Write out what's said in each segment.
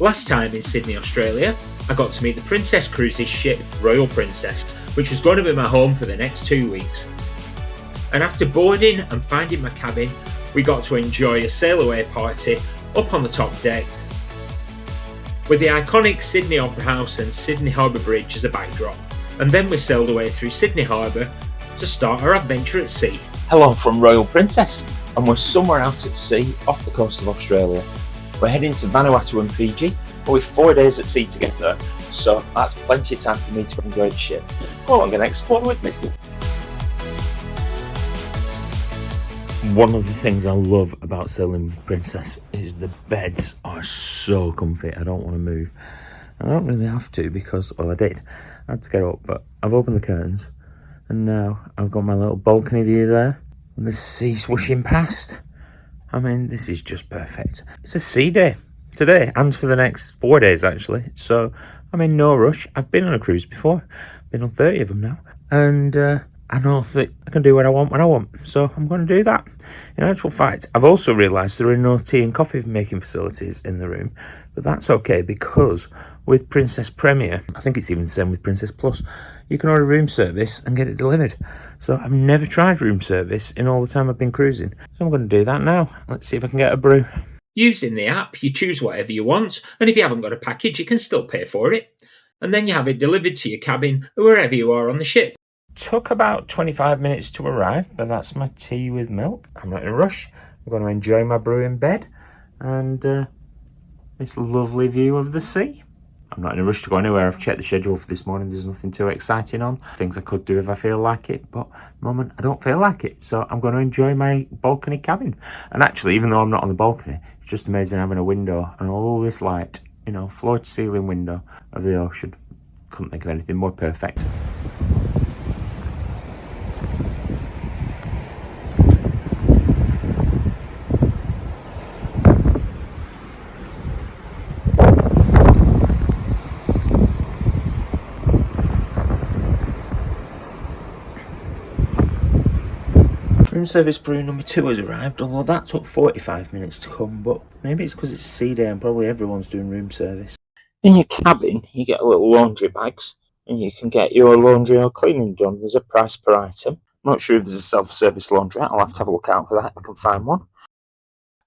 Last time in Sydney, Australia, I got to meet the Princess Cruises ship Royal Princess, which was going to be my home for the next 2 weeks. And after boarding and finding my cabin, we got to enjoy a sail away party up on the top deck, with the iconic Sydney Opera House and Sydney Harbour Bridge as a backdrop. And then we sailed away through Sydney Harbour to start our adventure at sea. Hello from Royal Princess, and we're somewhere out at sea off the coast of Australia. We're heading to Vanuatu and Fiji, but with 4 days at sea to get there, so that's plenty of time for me to enjoy the ship. Well, I'm going to explore with me. One of the things I love about sailing with Princess is the beds are so comfy. I don't want to move. I don't really have to because, well, I did. I had to get up, but I've opened the curtains and now I've got my little balcony view there and the sea swooshing past. I mean, this is just perfect. It's a sea day today and for the next 4 days actually, so I'm in no rush. I've been on a cruise before, been on 30 of them now, and I know that I can do what I want when I want, so I'm going to do that. In actual fact, I've also realised there are no tea and coffee making facilities in the room, but that's okay because with Princess Premier, I think it's even the same with Princess Plus, you can order room service and get it delivered. So I've never tried room service in all the time I've been cruising, so I'm going to do that now. Let's see if I can get a brew. Using the app, you choose whatever you want, and if you haven't got a package, you can still pay for it. And then you have it delivered to your cabin or wherever you are on the ship. Took about 25 minutes to arrive, but that's my tea with milk. I'm not in a rush. I'm going to enjoy my brew in bed and this lovely view of the sea. I'm not in a rush to go anywhere. I've checked the schedule for this morning. There's nothing too exciting on. Things I could do if I feel like it, but at the moment I don't feel like it. So I'm going to enjoy my balcony cabin. And actually, even though I'm not on the balcony, it's just amazing having a window and all this light, you know, floor to ceiling window of the ocean. Couldn't think of anything more perfect. Room service brew number 2 has arrived, although that took 45 minutes to come, but maybe it's because it's sea day and probably everyone's doing room service. In your cabin, you get little laundry bags, and you can get your laundry or cleaning done. There's a price per item. I'm not sure if there's a self-service laundry. I'll have to have a look out for that if I can find one.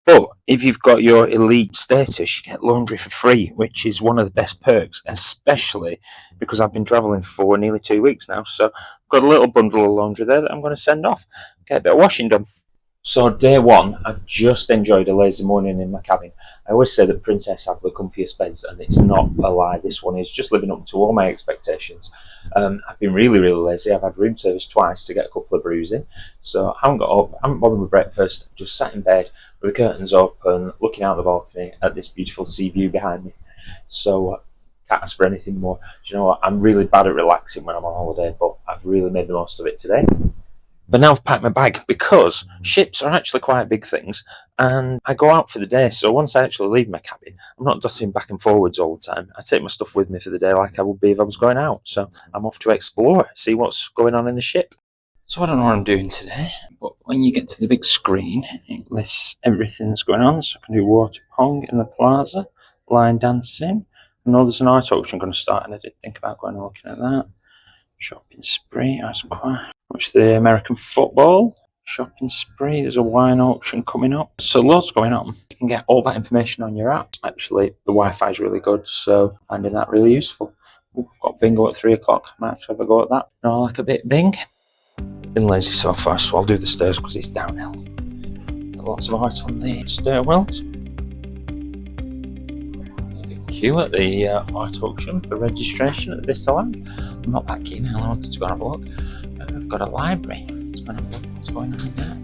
But if you've got your elite status, you get laundry for free, which is one of the best perks, especially because I've been travelling for nearly 2 weeks now. So I've got a little bundle of laundry there that I'm going to send off, get a bit of washing done. So day 1, I've just enjoyed a lazy morning in my cabin. I always say that Princess have the comfiest beds, and it's not a lie. This one is just living up to all my expectations. I've been really lazy. I've had room service twice to get a couple of brews in. So I haven't got up, I haven't bothered with breakfast. I've just sat in bed with the curtains up and looking out the balcony at this beautiful sea view behind me. So can't ask for anything more. Do you know what? I'm really bad at relaxing when I'm on holiday, but I've really made the most of it today. But now I've packed my bag because ships are actually quite big things and I go out for the day. So once I actually leave my cabin, I'm not dotting back and forwards all the time. I take my stuff with me for the day like I would be if I was going out. So I'm off to explore, see what's going on in the ship. So I don't know what I'm doing today, but when you get to the big screen, it lists everything that's going on. So I can do water pong in the plaza, line dancing. I know there's an art auction going to start and I did think about going and looking at that. Shopping spree, that's quite... Watch the American football, shopping spree, there's a wine auction coming up. So loads going on. You can get all that information on your app. Actually, the Wi-Fi is really good, so finding that really useful. Ooh, got bingo at 3 o'clock, might have to have a go at that. No, like a bit bing. Been lazy so far, so I'll do the stairs because it's downhill. Got lots of art on the stairwells. There's a big queue at the art auction for registration at Vistaland. I'm not that keen, I wanted to go and have a look. I've got a library. Let's go and have a look what's going on in there.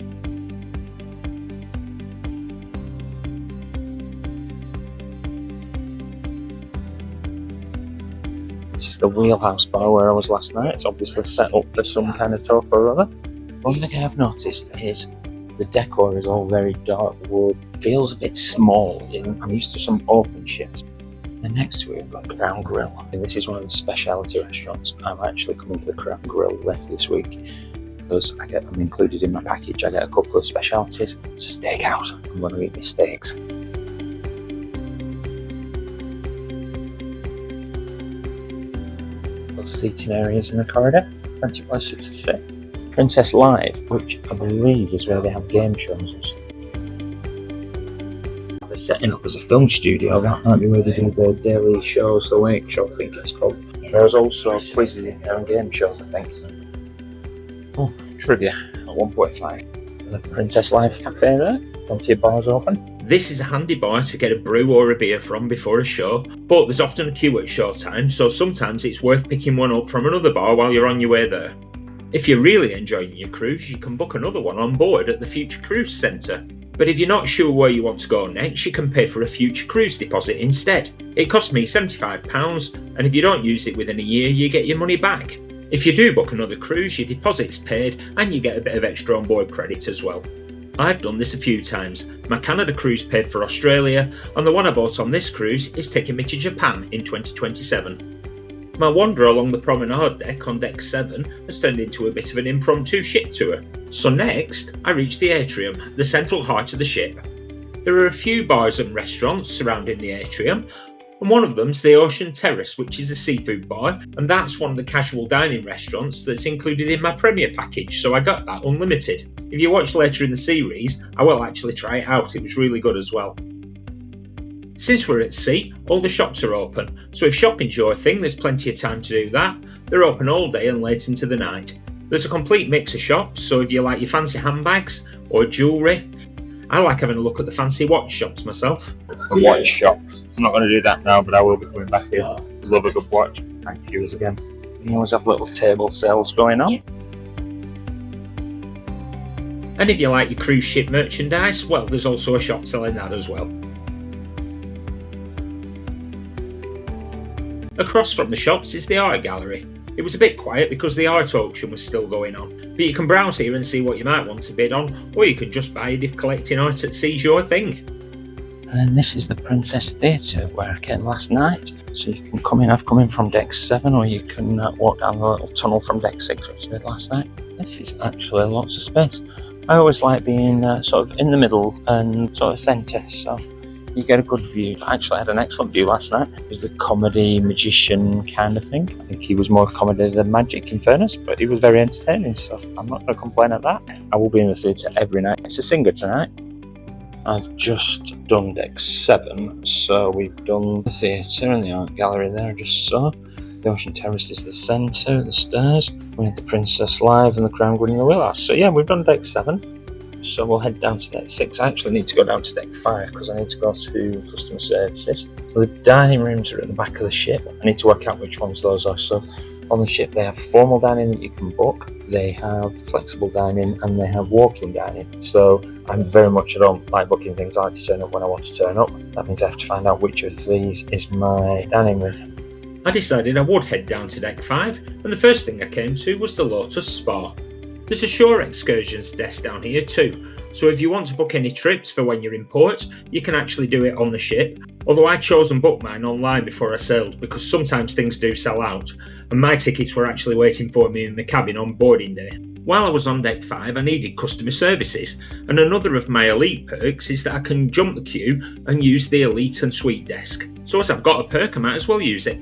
This is the Wheelhouse bar where I was last night. It's obviously set up for some kind of talk or other. One thing I've noticed is the decor is all very dark wood. It feels a bit small. I'm used to some open ships. And next to it, we've got Crown Grill. And this is one of the specialty restaurants. I'm actually coming to the Crown Grill later this week because I'm included in my package. I get a couple of specialties. It's a steakhouse. I'm going to eat my steaks. got seating areas in the corridor, plenty of places to sit. Princess Live, which I believe is where they have game shows and stuff. They're setting up as a film studio, that might be where they do the daily shows, the wake show I think it's called. There's also quizzes in there and game shows I think. Oh, trivia at 1:45. The Princess Live cafe there, plenty of bars open. This is a handy bar to get a brew or a beer from before a show, but there's often a queue at show time, so sometimes it's worth picking one up from another bar while you're on your way there. If you're really enjoying your cruise, you can book another one on board at the Future Cruise Centre. But if you're not sure where you want to go next, you can pay for a Future Cruise deposit instead. It cost me £75, and if you don't use it within a year, you get your money back. If you do book another cruise, your deposit's paid and you get a bit of extra onboard credit as well. I've done this a few times. My Canada cruise paid for Australia, and the one I bought on this cruise is taking me to Japan in 2027. My wander along the promenade deck on deck 7 has turned into a bit of an impromptu ship tour. So next, I reach the atrium, the central heart of the ship. There are a few bars and restaurants surrounding the atrium, and one of them's the Ocean Terrace, which is a seafood bar, and that's one of the casual dining restaurants that's included in my Premier package, so I got that unlimited. If you watch later in the series, I will actually try it out, it was really good as well. Since we're at sea, all the shops are open, so if shopping's your thing, there's plenty of time to do that. They're open all day and late into the night. There's a complete mix of shops, so if you like your fancy handbags or jewellery, I like having a look at the fancy watch shops myself. A watch shop. I'm not going to do that now, but I will be coming back here. Love a good watch. Thank you again. You always have little table sales going on. And if you like your cruise ship merchandise, well, there's also a shop selling that as well. Across from the shops is the art gallery. It was a bit quiet because the art auction was still going on, but you can browse here and see what you might want to bid on, or you can just buy it if collecting art at sea's your thing. And this is the Princess Theatre where I came last night. So you can come in, I've come in from deck 7, or you can walk down the little tunnel from deck 6, which I did last night. This is actually lots of space. I always like being sort of in the middle and sort of centre, so you get a good view. I actually had an excellent view last night. It was the comedy magician kind of thing. I think he was more comedy than magic in fairness, but he was very entertaining, so I'm not going to complain at that. I will be in the theatre every night. It's a singer tonight. I've just done deck 7, so we've done the theatre and the art gallery there, I just saw. The Ocean Terrace is the centre, the stairs. We had the Princess Live and the Crown Queen in the Wheelhouse. So yeah, we've done deck 7. So we'll head down to deck 6. I actually need to go down to deck 5 because I need to go to customer services. So the dining rooms are at the back of the ship. I need to work out which ones those are. So on the ship they have formal dining that you can book, they have flexible dining, and they have walk-in dining. So I don't like booking things. I like to turn up when I want to turn up. That means I have to find out which of these is my dining room. I decided I would head down to deck 5, and the first thing I came to was the Lotus Spa. There's a shore excursions desk down here too, so if you want to book any trips for when you're in port, you can actually do it on the ship. Although I chose and booked mine online before I sailed because sometimes things do sell out, and my tickets were actually waiting for me in the cabin on boarding day. While I was on deck 5, I needed customer services, and another of my elite perks is that I can jump the queue and use the elite and suite desk. So as I've got a perk, I might as well use it.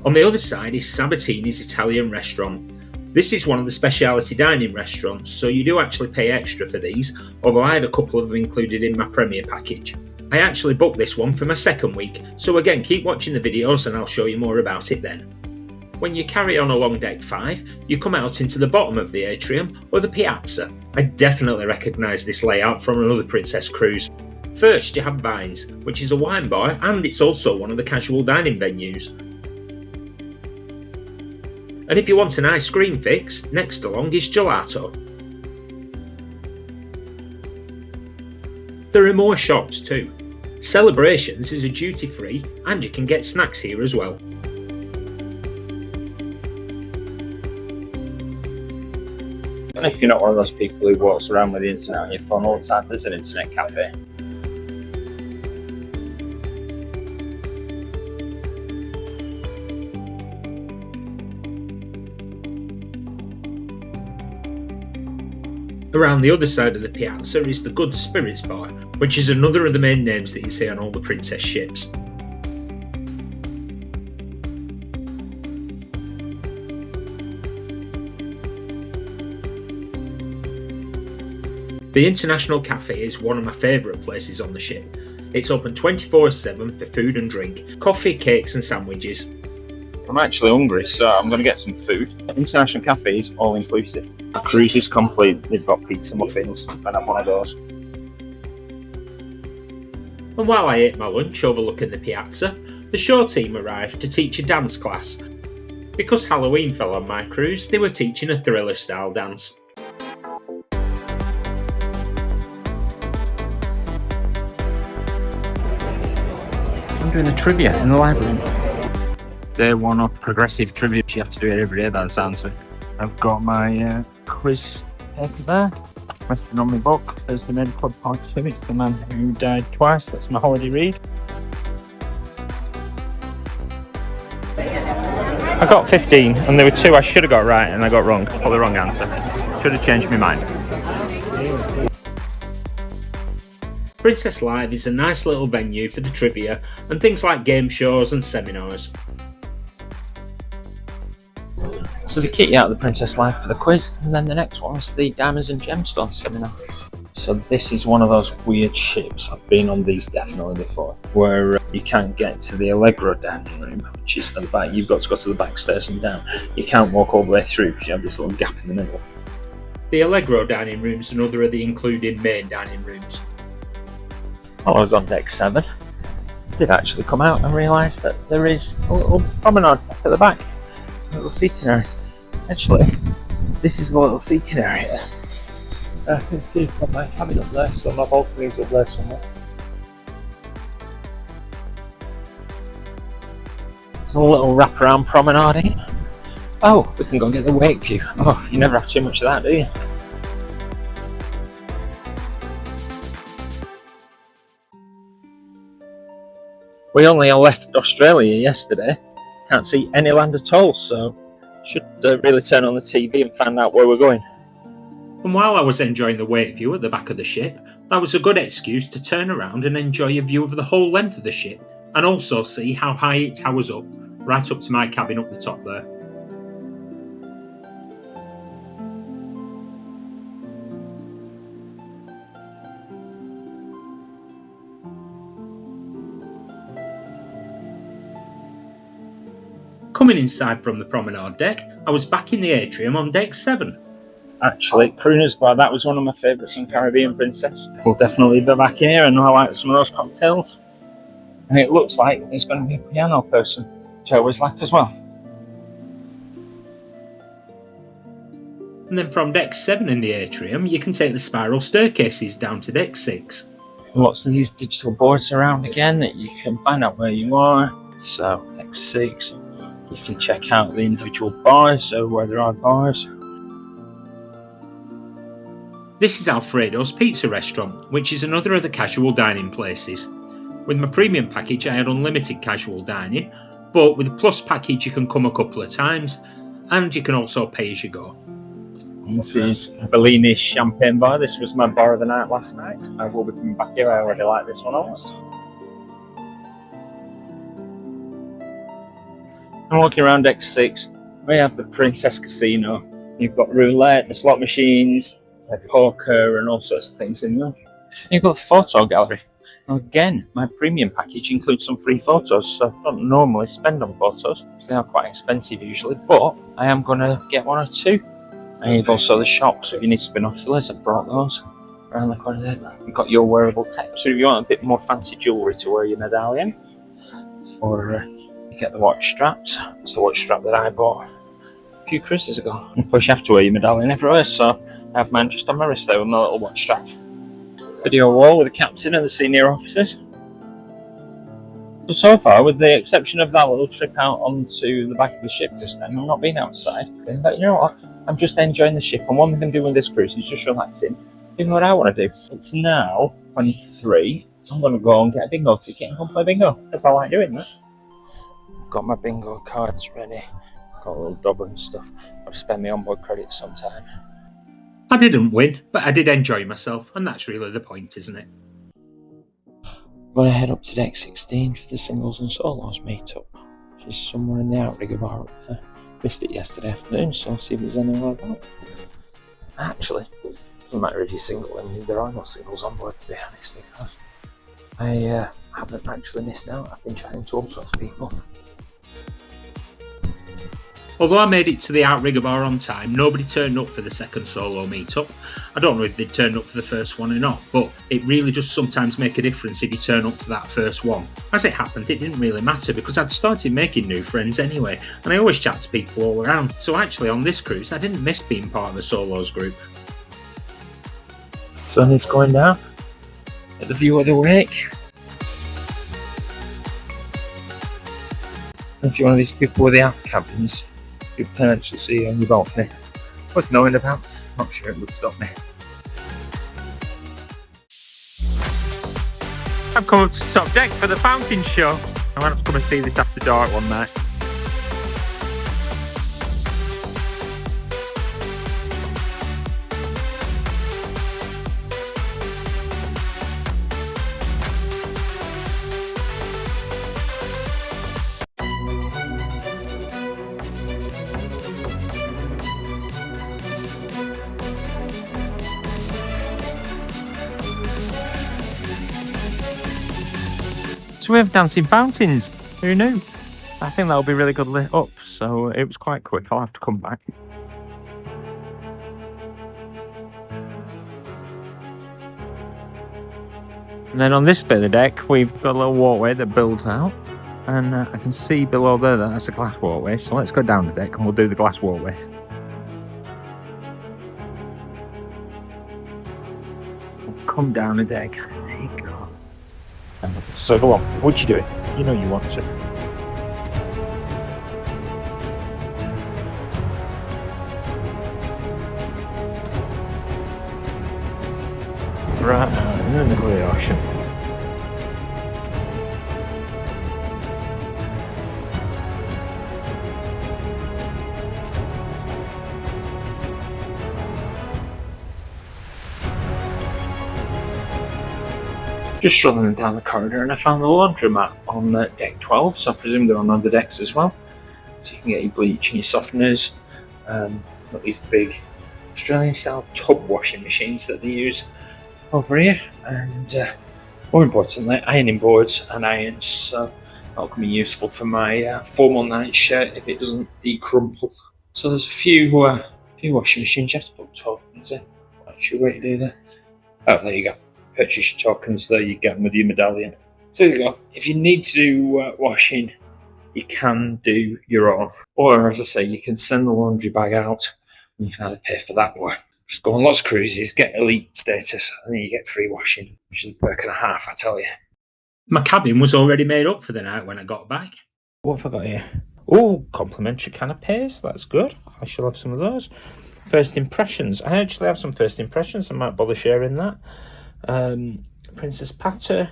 On the other side is Sabatini's Italian restaurant. This is one of the speciality dining restaurants, so you do actually pay extra for these, although I had a couple of them included in my Premier package. I actually booked this one for my second week, so again keep watching the videos and I'll show you more about it then. When you carry on along deck 5, you come out into the bottom of the atrium, or the piazza. I definitely recognise this layout from another Princess cruise. First you have Vines, which is a wine bar, and it's also one of the casual dining venues. And if you want an ice cream fix, next along is Gelato. There are more shops too. Celebrations is a duty free, and you can get snacks here as well. And if you're not one of those people who walks around with the internet on your phone all the time, there's an internet cafe. Around the other side of the piazza is the Good Spirits Bar, which is another of the main names that you see on all the Princess ships. The International Cafe is one of my favourite places on the ship. It's open 24/7 for food and drink, coffee, cakes and sandwiches. I'm actually hungry, so I'm going to get some food. International Cafe is all inclusive. The cruise is complete. They've got pizza muffins, and I'm one of those. And while I ate my lunch overlooking the piazza, the show team arrived to teach a dance class. Because Halloween fell on my cruise, they were teaching a thriller style dance. I'm doing the trivia in the library. Day one of progressive trivia. You have to do it every day, that sounds like. I've got my quiz paper there, resting on my book. There's the Med Club Part 2. It's the man who died twice. That's my holiday read. I got 15, and there were 2 I should have got right, and I got wrong, or the wrong answer. Should have changed my mind. Princess Live is a nice little venue for the trivia and things like game shows and seminars. So they kick you out of the Princess Live for the quiz, and then the next one is the Diamonds and Gemstones seminar. So this is one of those weird ships, I've been on these definitely before, where you can't get to the Allegro dining room, which is at the back. You've got to go to the back stairs and down. You can't walk all the way through because you have this little gap in the middle. The Allegro dining rooms are another of the included main dining rooms. While I was on deck 7, I did actually come out and realise that there is a little promenade at the back, a little seating area. Actually, this is the little seating area. I can see from my cabin up there, so my balcony's up there somewhere. There's a little wraparound promenade. Oh, we can go and get the wake view. Oh, you never have too much of that, do you? We only left Australia yesterday. Can't see any land at all, so should really turn on the TV and find out where we're going. And while I was enjoying the wake view at the back of the ship, that was a good excuse to turn around and enjoy a view of the whole length of the ship, and also see how high it towers up, right up to my cabin up the top there. Coming inside from the promenade deck, I was back in the atrium on deck 7. Actually, Crooner's Bar, that was one of my favourites on Caribbean Princess. We'll definitely be back here, and I like some of those cocktails. And it looks like there's going to be a piano person, which I always like as well. And then from deck 7 in the atrium, you can take the spiral staircases down to deck 6. Lots of these digital boards around again that you can find out where you are. So, deck 6, you can check out the individual bars, so where there are bars. This is Alfredo's Pizza Restaurant, which is another of the casual dining places. With my premium package I had unlimited casual dining, but with the plus package you can come a couple of times, and you can also pay as you go. This is Bellini's Champagne Bar. This was my bar of the night last night. I will be coming back here, I already like this one a lot. I'm walking around deck 6. We have the Princess Casino. You've got roulette, the slot machines, poker and all sorts of things in there. You've got the photo gallery. Now again, my premium package includes some free photos, so I don't normally spend on photos. They are quite expensive usually, but I am going to get 1 or 2. And you've also the shop, so if you need some binoculars, I've brought those around the corner there. You've got your wearable tech, so if you want a bit more fancy jewellery to wear your medallion, or you get the watch straps. It's the watch strap that I bought a few cruises ago. Of course, you have to wear your medallion everywhere, so I have mine just on my wrist there with my little watch strap. Video wall with the captain and the senior officers. So far, with the exception of that little trip out onto the back of the ship just then, I've not been outside. But you know what? I'm just enjoying the ship, and one thing I'm doing with this cruise is just relaxing, doing what I want to do. It's now 23, so I'm going to go and get a bingo ticket and go play bingo, because I like doing that. Got my bingo cards ready. Got a little dobber and stuff. I'll spend my onboard credits sometime. I didn't win, but I did enjoy myself, and that's really the point, isn't it? I'm going to head up to deck 16 for the singles and solos meetup, which is somewhere in the outrigger bar up there. Missed it yesterday afternoon, so I'll see if there's anywhere about. Actually, Doesn't matter if you're single, I mean, there are no singles on board, to be honest, because I haven't actually missed out. I've been chatting to all sorts of people. Although I made it to the outrigger bar on time, nobody turned up for the second solo meetup. I don't know if they'd turned up for the first one or not, but it really does sometimes make a difference if you turn up to that first one. As it happened, it didn't really matter because I'd started making new friends anyway, and I always chat to people all around. So actually on this cruise, I didn't miss being part of the solos group. Sun is going down at the view of the wake. If you're one of these people with the aft cabins, you can actually see on your balcony. Worth knowing about. Not sure it would stop me. I've come up to the top deck for the fountain show. I went up to come and see this after dark one night. So we have dancing fountains. Who knew? I think that'll be really good lit up, so it was quite quick. I'll have to come back. And then on this bit of the deck, we've got a little walkway that builds out, and I can see below there that that's a glass walkway. So let's go down the deck and we'll do the glass walkway. We've come down the deck. There you go. So go on, what you doing? You know you want to. Right now in the middle of the ocean. Just strolling down the corridor and I found the laundromat on deck 12, so I presume they're on other decks as well. So you can get your bleach and your softeners. Got these big Australian style tub washing machines that they use over here, and more importantly ironing boards and irons, so that'll be useful for my formal night shirt if it doesn't decrumple. So there's a few washing machines. You have to put tokens in. Not sure what you do there. Oh, there you go. Purchase your tokens there, you get them with your medallion. So there you go. If you need to do washing, you can do your own. Or as I say, you can send the laundry bag out and you can either pay for that or just go on lots of cruises, get elite status, and then you get free washing, which is a perk and a half, I tell you. My cabin was already made up for the night when I got back. What have I got here? Oh, complimentary canapes, that's good. I shall have some of those. First impressions. I actually have some first impressions, I might bother sharing that. Princess Patter,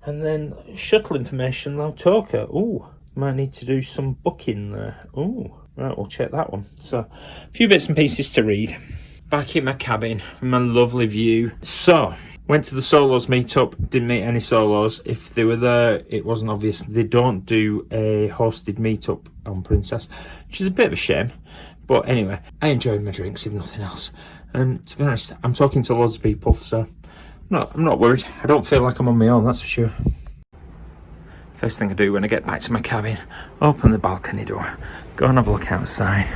and then shuttle information Lautoka. Ooh, might need to do some booking there. Ooh, right, we'll check that one. So, a few bits and pieces to read. Back in my cabin, my lovely view. So, went to the solos meetup, didn't meet any solos. If they were there, it wasn't obvious. They don't do a hosted meetup on Princess, which is a bit of a shame. But anyway, I enjoyed my drinks, if nothing else. And to be honest, I'm talking to loads of people, so I'm not worried. I don't feel like I'm on my own, that's for sure. First thing I do when I get back to my cabin, open the balcony door, go and have a look outside.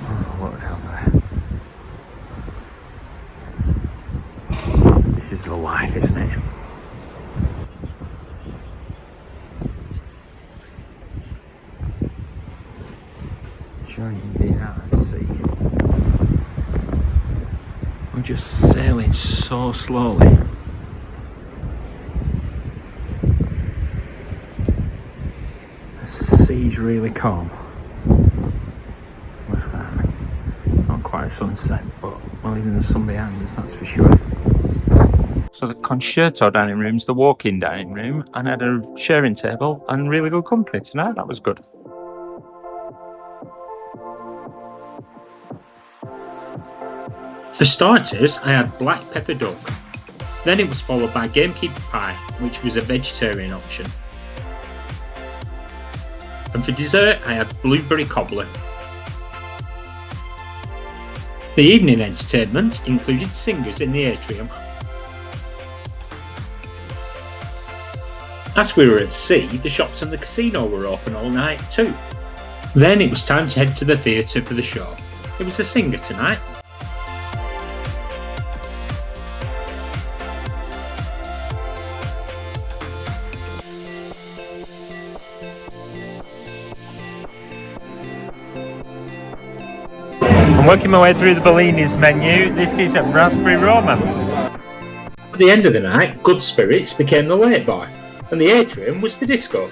Oh, look down there. This is the life, isn't it? Journeying being out at sea. We're just sailing so slowly. The sea's really calm. With not quite a sunset, but we're leaving the sun behind us, that's for sure. So the concerto dining room's the walk-in dining room, and I had a sharing table and really good company tonight. That was good. For starters, I had black pepper duck. Then it was followed by gamekeeper pie, which was a vegetarian option. And for dessert, I had blueberry cobbler. The evening entertainment included singers in the atrium. As we were at sea, the shops and the casino were open all night too. Then it was time to head to the theatre for the show. It was a singer tonight. I'm working my way through the Bellini's menu. This is a Raspberry Romance. At the end of the night, Good Spirits became the late boy, and the atrium was the disco.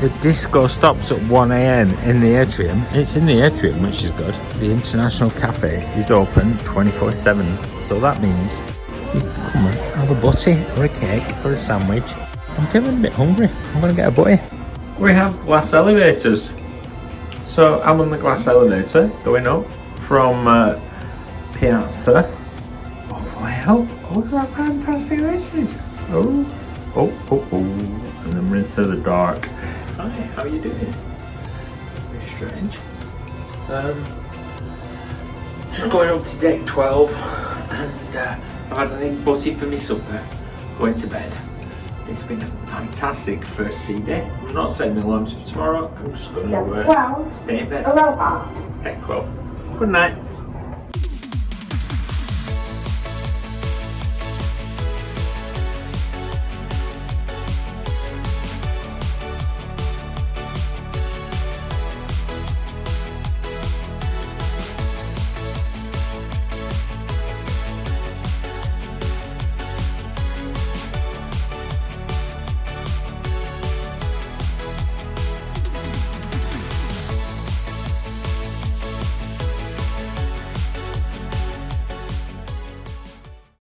The disco stops at 1 AM in the atrium. It's in the atrium, which is good. The International Cafe is open 24/7, so that means you can come and have a butty or a cake or a sandwich. I'm feeling a bit hungry. I'm going to get a butty. We have glass elevators. So I'm on the glass elevator going up from Piazza. Oh wow, look how fantastic this is. Oh. And then we're into the dark. Hi, how are you doing? Very strange. I'm going up to deck 12 and I've had an egg butty for my supper, going to bed. It's been a fantastic first sea day. I'm not setting my alarms for tomorrow, I'm just going to stay in bed. Deck 12. Good night.